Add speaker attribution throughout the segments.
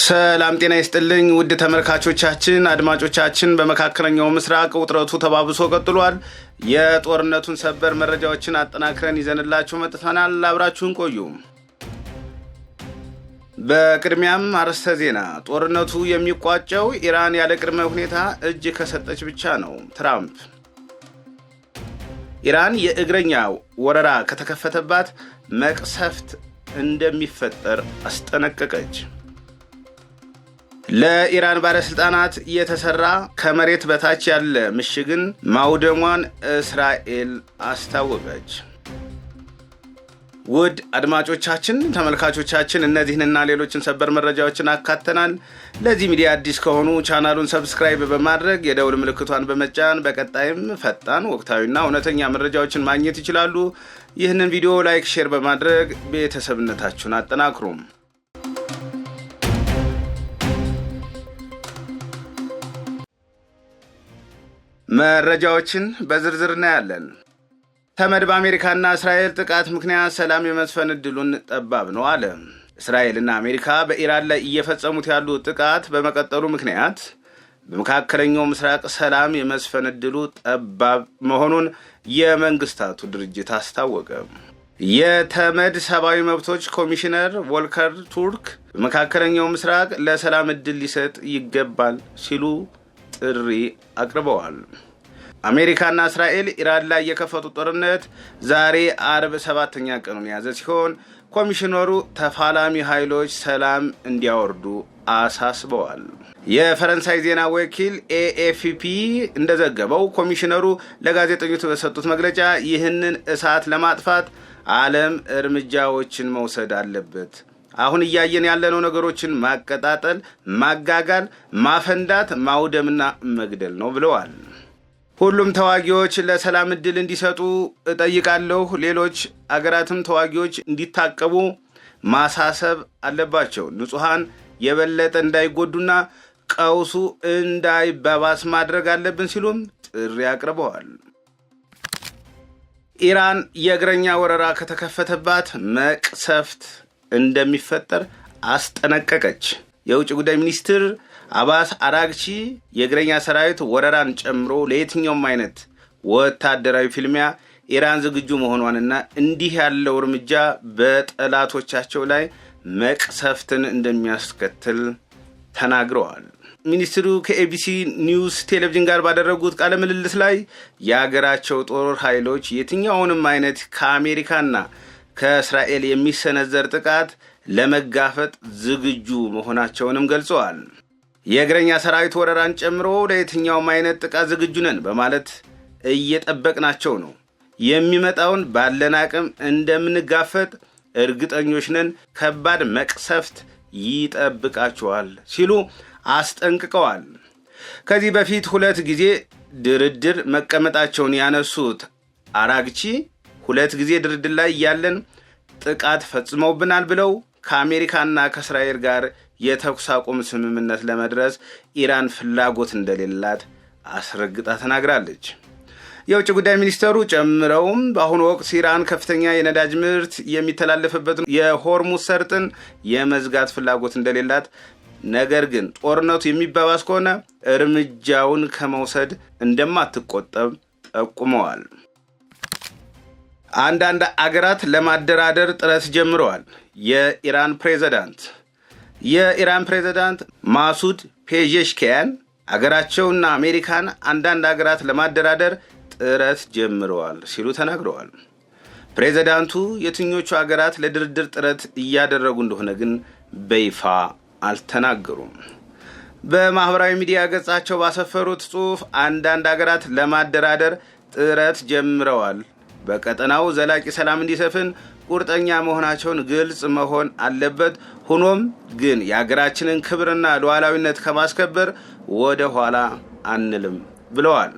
Speaker 1: ሰላም ጤና ይስጥልኝ ውድ ተመልካቾቻችን አድማጮቻችን በመካከለኛው ምስራቅ ውጥረቱ ተባብሶ ቀጥሏል። የጦርነቱን ሰበር መረጃዎችን አጠናክረን ይዘንላችሁ መጥተናል። አብራችሁን ቆዩ። በቅድሚያም አርዕስተ ዜና። ጦርነቱ የሚቋጨው ኢራን ያለ ቅድመ ሁኔታ እጅ ከሰጠች ብቻ ነው። ትራምፕ ኢራን የእግረኛ ወረራ ከተከፈተባት መቅሰፍት እንደሚፈጠር አስጠነቀቀች። ለኢራን ባለስልጣናት የተሰራ ከመሬት በታች ያለ ምሽግን ማውደሟን እስራኤል አስታወቀች። ውድ አድማጮቻችን ተመልካቾቻችን እነዚህንና ሌሎችን ሰበር መረጃዎችን አካተናል። ለዚህ ሚዲያ አዲስ ከሆኑ ቻናሉን ሰብስክራይብ በማድረግ የደውል ምልክቷን በመጫን በቀጣይም ፈጣን ወቅታዊና እውነተኛ መረጃዎችን ማግኘት ይችላሉ። ይህንን ቪዲዮ ላይክ፣ ሼር በማድረግ ቤተሰብነታችሁን አጠናክሩ። መረጃዎችን በዝርዝር እናያለን። ተመድ በአሜሪካና እስራኤል ጥቃት ምክንያት ሰላም የመስፈን እድሉን ጠባብ ነው አለ። እስራኤልና አሜሪካ በኢራን ላይ እየፈጸሙት ያሉ ጥቃት በመቀጠሉ ምክንያት በመካከለኛው ምስራቅ ሰላም የመስፈን እድሉ ጠባብ መሆኑን የመንግስታቱ ድርጅት አስታወቀ። የተመድ ሰብአዊ መብቶች ኮሚሽነር ቮልከር ቱርክ በመካከለኛው ምስራቅ ለሰላም እድል ሊሰጥ ይገባል ሲሉ ጥሪ አቅርበዋል። አሜሪካና እስራኤል ኢራን ላይ የከፈቱት ጦርነት ዛሬ አርብ 7ኛ ቀኑን የያዘ ሲሆን ኮሚሽነሩ ተፋላሚ ኃይሎች ሰላም እንዲያወርዱ አሳስበዋል። የፈረንሳይ ዜና ወኪል ኤኤፍፒ እንደዘገበው ኮሚሽነሩ ለጋዜጠኞች በሰጡት መግለጫ ይህንን እሳት ለማጥፋት ዓለም እርምጃዎችን መውሰድ አለበት። አሁን እያየን ያለነው ነገሮችን ማቀጣጠል፣ ማጋጋል፣ ማፈንዳት፣ ማውደምና መግደል ነው ብለዋል። ሁሉም ተዋጊዎች ለሰላም እድል እንዲሰጡ እጠይቃለሁ። ሌሎች አገራትም ተዋጊዎች እንዲታቀቡ ማሳሰብ አለባቸው። ንጹሃን የበለጠ እንዳይጎዱና ቀውሱ እንዳይባባስ ማድረግ አለብን ሲሉም ጥሪ አቅርበዋል። ኢራን የእግረኛ ወረራ ከተከፈተባት መቅሰፍት እንደሚፈጠር አስጠነቀቀች። የውጭ ጉዳይ ሚኒስትር አባስ አራግቺ የእግረኛ ሰራዊት ወረራን ጨምሮ ለየትኛውም አይነት ወታደራዊ ፍልሚያ ኢራን ዝግጁ መሆኗንና እንዲህ ያለው እርምጃ በጠላቶቻቸው ላይ መቅሰፍትን እንደሚያስከትል ተናግረዋል። ሚኒስትሩ ከኤቢሲ ኒውስ ቴሌቪዥን ጋር ባደረጉት ቃለ ምልልስ ላይ የሀገራቸው ጦር ኃይሎች የትኛውንም አይነት ከአሜሪካና ከእስራኤል የሚሰነዘር ጥቃት ለመጋፈጥ ዝግጁ መሆናቸውንም ገልጸዋል። የእግረኛ ሰራዊት ወረራን ጨምሮ ለየትኛውም አይነት ጥቃት ዝግጁ ነን በማለት እየጠበቅናቸው ነው። የሚመጣውን ባለን አቅም እንደምንጋፈጥ እርግጠኞች ነን። ከባድ መቅሰፍት ይጠብቃቸዋል ሲሉ አስጠንቅቀዋል። ከዚህ በፊት 2 ጊዜ ድርድር መቀመጣቸውን ያነሱት አራግቺ 2 ጊዜ ድርድር ላይ ያለን ጥቃት ፈጽመውብናል ብለው ከአሜሪካና ከእስራኤል ጋር የተኩስ አቁም ስምምነት ለመድረስ ኢራን ፍላጎት እንደሌላት አስረግጣ ተናግራለች። የውጭ ጉዳይ ሚኒስተሩ ጨምረውም በአሁኑ ወቅት ኢራን ከፍተኛ የነዳጅ ምርት የሚተላለፍበትን የሆርሙዝ ሰርጥን የመዝጋት ፍላጎት እንደሌላት፣ ነገር ግን ጦርነቱ የሚባባስ ከሆነ እርምጃውን ከመውሰድ እንደማትቆጠብ ጠቁመዋል። አንዳንድ አገራት ለማደራደር ጥረት ጀምረዋል። የኢራን ፕሬዝዳንት ማሱድ ፔዜሽኪያን አገራቸውና አሜሪካን አንዳንድ አገራት ለማደራደር ጥረት ጀምረዋል ሲሉ ተናግረዋል። ፕሬዝዳንቱ የትኞቹ አገራት ለድርድር ጥረት እያደረጉ እንደሆነ ግን በይፋ አልተናገሩም። በማህበራዊ ሚዲያ ገጻቸው ባሰፈሩት ጽሑፍ አንዳንድ አገራት ለማደራደር ጥረት ጀምረዋል፣ በቀጠናው ዘላቂ ሰላም እንዲሰፍን ቁርጠኛ መሆናቸውን ግልጽ መሆን አለበት። ሆኖም ግን የሀገራችንን ክብርና ሉዓላዊነት ከማስከበር ወደ ኋላ አንልም ብለዋል።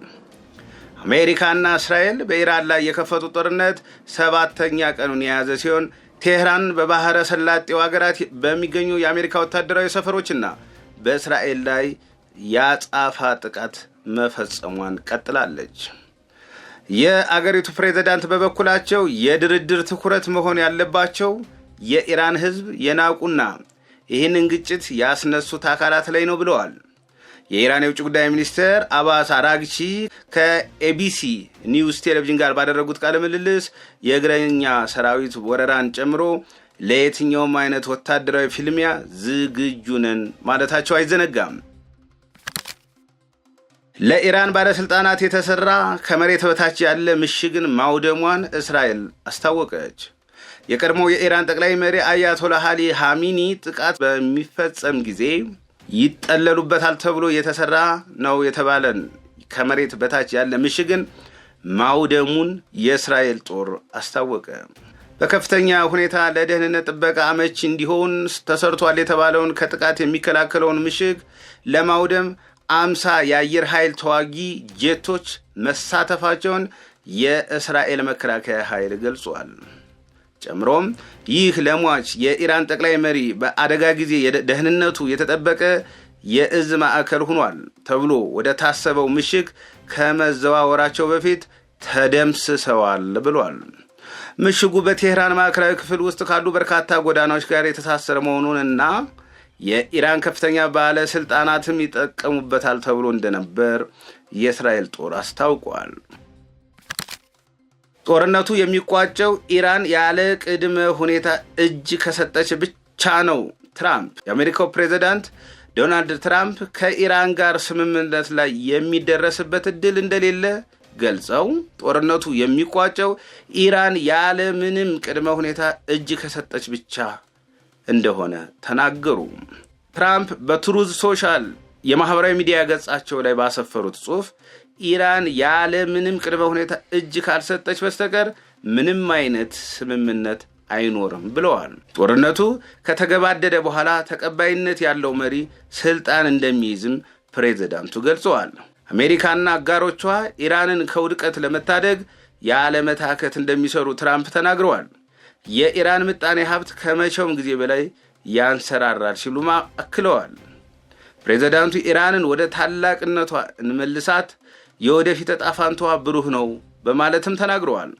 Speaker 1: አሜሪካና እስራኤል በኢራን ላይ የከፈቱት ጦርነት 7ኛ ቀኑን የያዘ ሲሆን ቴህራን በባህረ ሰላጤው ሀገራት በሚገኙ የአሜሪካ ወታደራዊ ሰፈሮችና በእስራኤል ላይ ያጻፋ ጥቃት መፈጸሟን ቀጥላለች። የአገሪቱ ፕሬዝዳንት በበኩላቸው የድርድር ትኩረት መሆን ያለባቸው የኢራን ህዝብ የናቁና ይህንን ግጭት ያስነሱት አካላት ላይ ነው ብለዋል። የኢራን የውጭ ጉዳይ ሚኒስትር አባስ አራግቺ ከኤቢሲ ኒውስ ቴሌቪዥን ጋር ባደረጉት ቃለ ምልልስ የእግረኛ ሰራዊት ወረራን ጨምሮ ለየትኛውም አይነት ወታደራዊ ፍልሚያ ዝግጁ ነን ማለታቸው አይዘነጋም። ለኢራን ባለስልጣናት የተሰራ ከመሬት በታች ያለ ምሽግን ማውደሟን እስራኤል አስታወቀች። የቀድሞው የኢራን ጠቅላይ መሪ አያቶላህ አሊ ኻሜኒ ጥቃት በሚፈጸም ጊዜ ይጠለሉበታል ተብሎ የተሰራ ነው የተባለን ከመሬት በታች ያለ ምሽግን ማውደሙን የእስራኤል ጦር አስታወቀ። በከፍተኛ ሁኔታ ለደህንነት ጥበቃ አመቺ እንዲሆን ተሰርቷል የተባለውን ከጥቃት የሚከላከለውን ምሽግ ለማውደም 50 የአየር ኃይል ተዋጊ ጄቶች መሳተፋቸውን የእስራኤል መከላከያ ኃይል ገልጿል። ጨምሮም ይህ ለሟች የኢራን ጠቅላይ መሪ በአደጋ ጊዜ ደህንነቱ የተጠበቀ የእዝ ማዕከል ሆኗል ተብሎ ወደ ታሰበው ምሽግ ከመዘዋወራቸው በፊት ተደምስሰዋል ብሏል። ምሽጉ በቴህራን ማዕከላዊ ክፍል ውስጥ ካሉ በርካታ ጎዳናዎች ጋር የተሳሰረ መሆኑንና የኢራን ከፍተኛ ባለስልጣናትም ይጠቀሙበታል ተብሎ እንደነበር የእስራኤል ጦር አስታውቋል። ጦርነቱ የሚቋጨው ኢራን ያለ ቅድመ ሁኔታ እጅ ከሰጠች ብቻ ነው። ትራምፕ የአሜሪካው ፕሬዝዳንት ዶናልድ ትራምፕ ከኢራን ጋር ስምምነት ላይ የሚደረስበት እድል እንደሌለ ገልጸው ጦርነቱ የሚቋጨው ኢራን ያለ ምንም ቅድመ ሁኔታ እጅ ከሰጠች ብቻ እንደሆነ ተናገሩ። ትራምፕ በትሩዝ ሶሻል የማህበራዊ ሚዲያ ገጻቸው ላይ ባሰፈሩት ጽሑፍ ኢራን ያለ ምንም ቅድመ ሁኔታ እጅ ካልሰጠች በስተቀር ምንም አይነት ስምምነት አይኖርም ብለዋል። ጦርነቱ ከተገባደደ በኋላ ተቀባይነት ያለው መሪ ስልጣን እንደሚይዝም ፕሬዝዳንቱ ገልጸዋል። አሜሪካና አጋሮቿ ኢራንን ከውድቀት ለመታደግ ያለ መታከት እንደሚሰሩ ትራምፕ ተናግረዋል። የኢራን ምጣኔ ሀብት ከመቼውም ጊዜ በላይ ያንሰራራል ሲሉም አክለዋል። ፕሬዝዳንቱ ኢራንን ወደ ታላቅነቷ እንመልሳት፣ የወደፊት ዕጣ ፈንታዋ ብሩህ ነው በማለትም ተናግረዋል።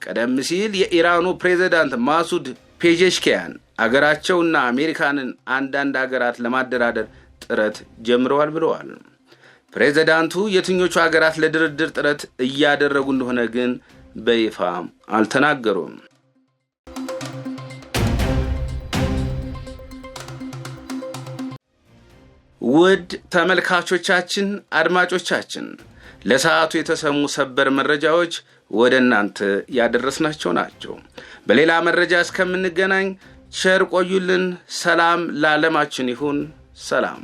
Speaker 1: ቀደም ሲል የኢራኑ ፕሬዝዳንት ማሱድ ፔዜሽኪያን አገራቸውና አሜሪካንን አንዳንድ አገራት ለማደራደር ጥረት ጀምረዋል ብለዋል። ፕሬዝዳንቱ የትኞቹ አገራት ለድርድር ጥረት እያደረጉ እንደሆነ ግን በይፋ አልተናገሩም። ውድ ተመልካቾቻችን፣ አድማጮቻችን ለሰዓቱ የተሰሙ ሰበር መረጃዎች ወደ እናንተ ያደረስናቸው ናቸው። በሌላ መረጃ እስከምንገናኝ ቸር ቆዩልን። ሰላም ለዓለማችን ይሁን። ሰላም።